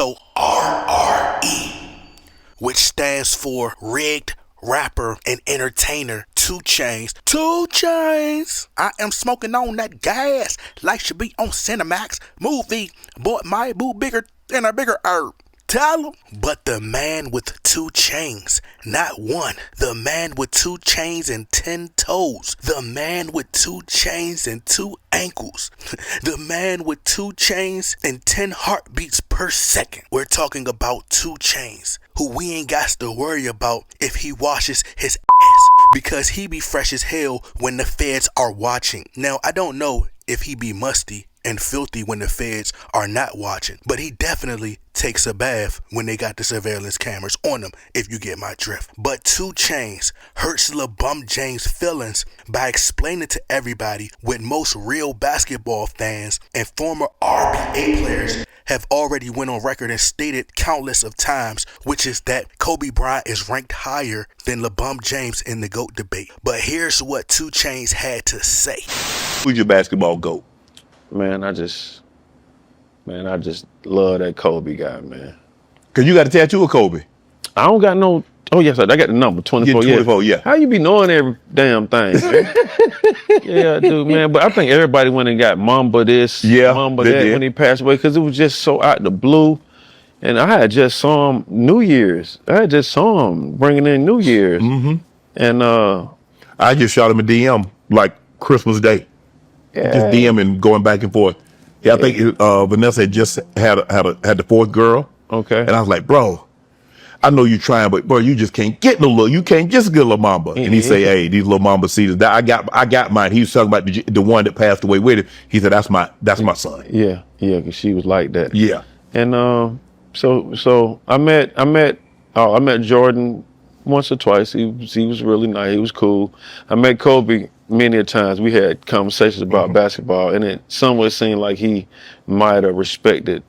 So RRE, which stands for rigged rapper and entertainer 2 Chainz. 2 Chainz. I am smoking on that gas like should be on Cinemax. Movie bought my boo bigger than a bigger herb. Tell him. But the man with 2 chains, not one. The man with 2 chains and 10 toes. The man with 2 chains and 2 ankles. The man with 2 chains and 10 heartbeats per second. We're talking about 2 Chainz, who we ain't got to worry about if he washes his ass, because he be fresh as hell when the feds are watching. Now, I don't know if he be musty and filthy when the feds are not watching, but he definitely takes a bath when they got the surveillance cameras on him, if you get my drift. But 2 Chainz hurts LeBron James' feelings by explaining to everybody what most real basketball fans and former RBA players have already went on record and stated countless of times, which is that Kobe Bryant is ranked higher than LeBron James in the GOAT debate. But here's what 2 Chainz had to say. Who's your basketball GOAT? Man, I just love that Kobe guy, man. Cause you got a tattoo of Kobe. I don't got no. Oh yes, I got the number 24. Yeah, 24. Yeah. How you be knowing every damn thing? Man? Yeah, I do, man. But I think everybody went and got Mamba this, Mamba that when he passed away, because it was just so out the blue. And I had just saw him New Year's. I had just saw him bringing in New Year's. Mm-hmm. And I just shot him a DM like Christmas Day. Yeah. Just DMing, going back and forth. Yeah, I think Vanessa had just had the 4th girl. Okay. And I was like, bro, I know you're trying, but bro, you just can't get no little. You can't just get a little mamba. And he say, hey, these little mamba seasons. I got mine. He was talking about the one that passed away with it. He said, that's my son. Yeah, because she was like that. Yeah. And so I met Jordan once or twice. He was really nice. He was cool. I met Kobe many a times. We had conversations about basketball, and it somewhat seemed like he might have respected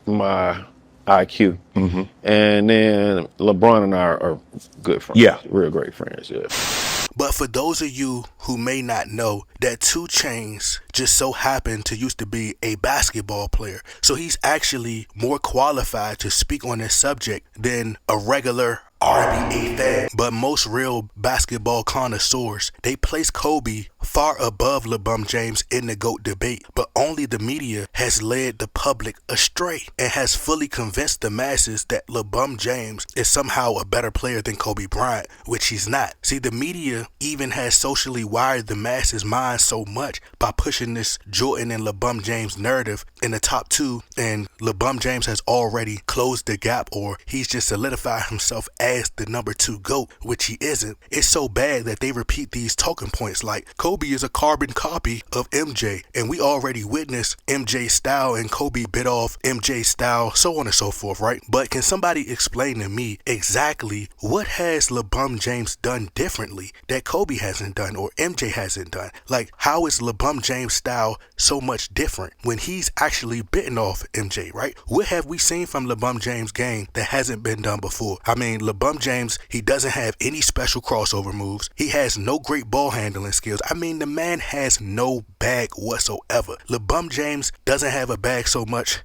my IQ. Mm-hmm. And then LeBron and I are good friends. Yeah. Real great friends, yeah. But for those of you who may not know, that 2 Chainz just so happened to used to be a basketball player. So he's actually more qualified to speak on this subject than a regular RBA fan. But most real basketball connoisseurs, they place Kobe far above LeBron James in the GOAT debate. But only the media has led the public astray and has fully convinced the masses that LeBron James is somehow a better player than Kobe Bryant, which he's not. See, the media even has socially wired the masses' minds so much by pushing this Jordan and LeBron James narrative in the top 2, and LeBron James has already closed the gap, or he's just solidified himself as the number 2 GOAT, which he isn't. It's so bad that they repeat these talking points like Kobe is a carbon copy of MJ, and we already witnessed MJ's style and Kobe bit off MJ's style, so on and so forth, right? But can somebody explain to me exactly what has LeBron James done differently that Kobe hasn't done or MJ hasn't done? Like, how is LeBron James' style so much different when he's actually bitten off MJ, right? What have we seen from LeBron James' game that hasn't been done before? I mean, LeBron James, he doesn't have any special crossover moves. He has no great ball handling skills. I mean, the man has no bag whatsoever. LeBron James doesn't have a bag so much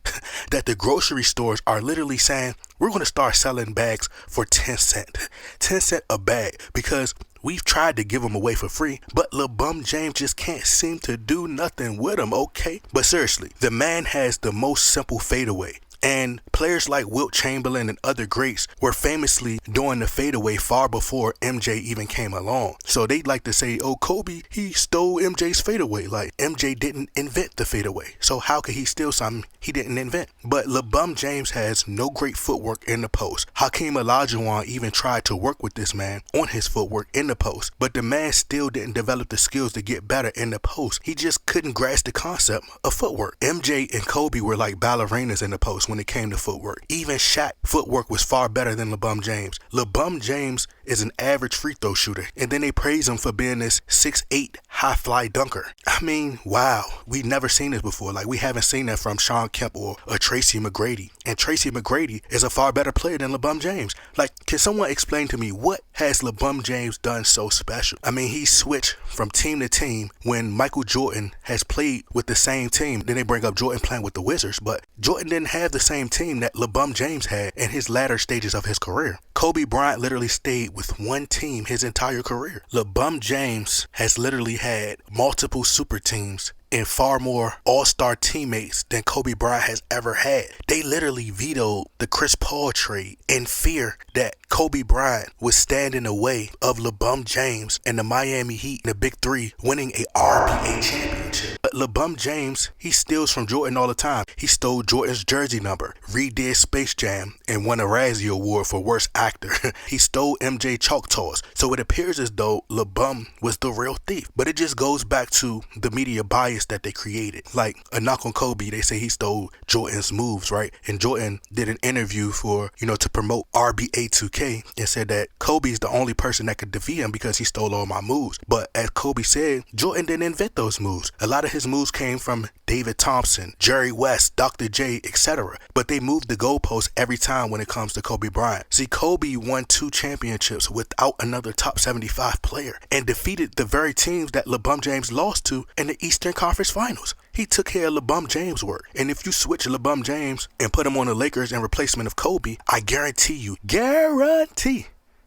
that the grocery stores are literally saying, we're going to start selling bags for 10 cents. 10 cents a bag, because we've tried to give them away for free, but LeBron James just can't seem to do nothing with them, okay? But seriously, the man has the most simple fadeaway. And players like Wilt Chamberlain and other greats were famously doing the fadeaway far before MJ even came along. So they'd like to say, oh, Kobe, he stole MJ's fadeaway. Like, MJ didn't invent the fadeaway. So how could he steal something he didn't invent? But LeBron James has no great footwork in the post. Hakeem Olajuwon even tried to work with this man on his footwork in the post, but the man still didn't develop the skills to get better in the post. He just couldn't grasp the concept of footwork. MJ and Kobe were like ballerinas in the post when it came to footwork. Even Shaq's footwork was far better than LeBron James. LeBron James is an average free throw shooter, and then they praise him for being this 6'8" high fly dunker. I mean, wow, we've never seen this before. Like, we haven't seen that from Sean Kemp or Tracy McGrady. And Tracy McGrady is a far better player than LeBron James. Like, can someone explain to me what has LeBron James done so special? I mean, he switched from team to team when Michael Jordan has played with the same team. Then they bring up Jordan playing with the Wizards, but Jordan didn't have the same team that LeBron James had in his latter stages of his career. Kobe Bryant literally stayed with one team his entire career. LeBron James has literally had multiple super teams and far more all-star teammates than Kobe Bryant has ever had. They literally vetoed the Chris Paul trade in fear that Kobe Bryant would stand in the way of LeBron James and the Miami Heat, the Big Three, winning a RBA championship. But LeBron James, he steals from Jordan all the time. He stole Jordan's jersey number, redid Space Jam, and won a Razzie Award for Worst Actor. He stole MJ Choctaws. So it appears as though LeBron was the real thief. But it just goes back to the media bias that they created. Like, a knock on Kobe, they say he stole Jordan's moves, right? And Jordan did an interview for, to promote RBA 2K and said that Kobe's the only person that could defeat him because he stole all my moves. But as Kobe said, Jordan didn't invent those moves. A lot of his moves came from David Thompson, Jerry West, Dr. J, etc. But they moved the goalposts every time when it comes to Kobe Bryant. See, Kobe won 2 championships without another top 75 player and defeated the very teams that LeBron James lost to in the Eastern Conference Finals. He took care of LeBron James' work. And if you switch LeBron James and put him on the Lakers in replacement of Kobe, I guarantee,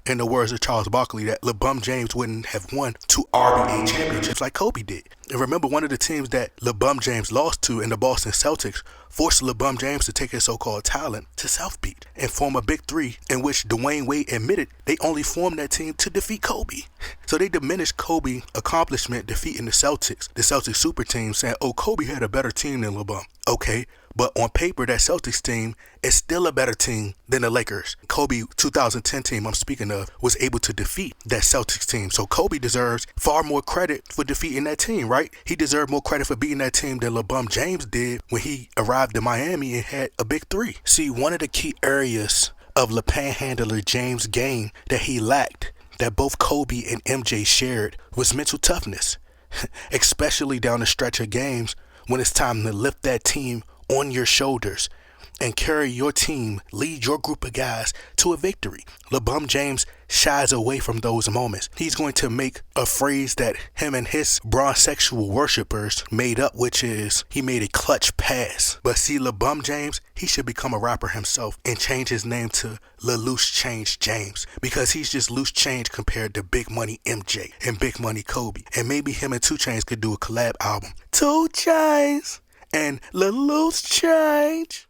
in the words of Charles Barkley, that LeBron James wouldn't have won 2 RBA championships like Kobe did. And remember, one of the teams that LeBron James lost to in the Boston Celtics forced LeBron James to take his so-called talent to South Beach and form a Big Three, in which Dwayne Wade admitted they only formed that team to defeat Kobe. So they diminished Kobe's accomplishment defeating the Celtics super team, saying, oh, Kobe had a better team than LeBron. Okay, but on paper, that Celtics team is still a better team than the Lakers. Kobe 2010 team I'm speaking of was able to defeat that Celtics team. So Kobe deserves far more credit for defeating that team, right? He deserved more credit for beating that team than LeBron James did when he arrived in Miami and had a Big Three. See, one of the key areas of the panhandler James' game that he lacked, that both Kobe and MJ shared, was mental toughness, especially down the stretch of games when it's time to lift that team on your shoulders and carry your team, lead your group of guys to a victory. LeBron James shies away from those moments. He's going to make a phrase that him and his bronsexual worshipers made up, which is, he made a clutch pass. But see, LeBron James, he should become a rapper himself and change his name to Loose Change James, because he's just loose change compared to Big Money MJ and Big Money Kobe. And maybe him and 2 Chainz could do a collab album. 2 Chainz and Loose Change.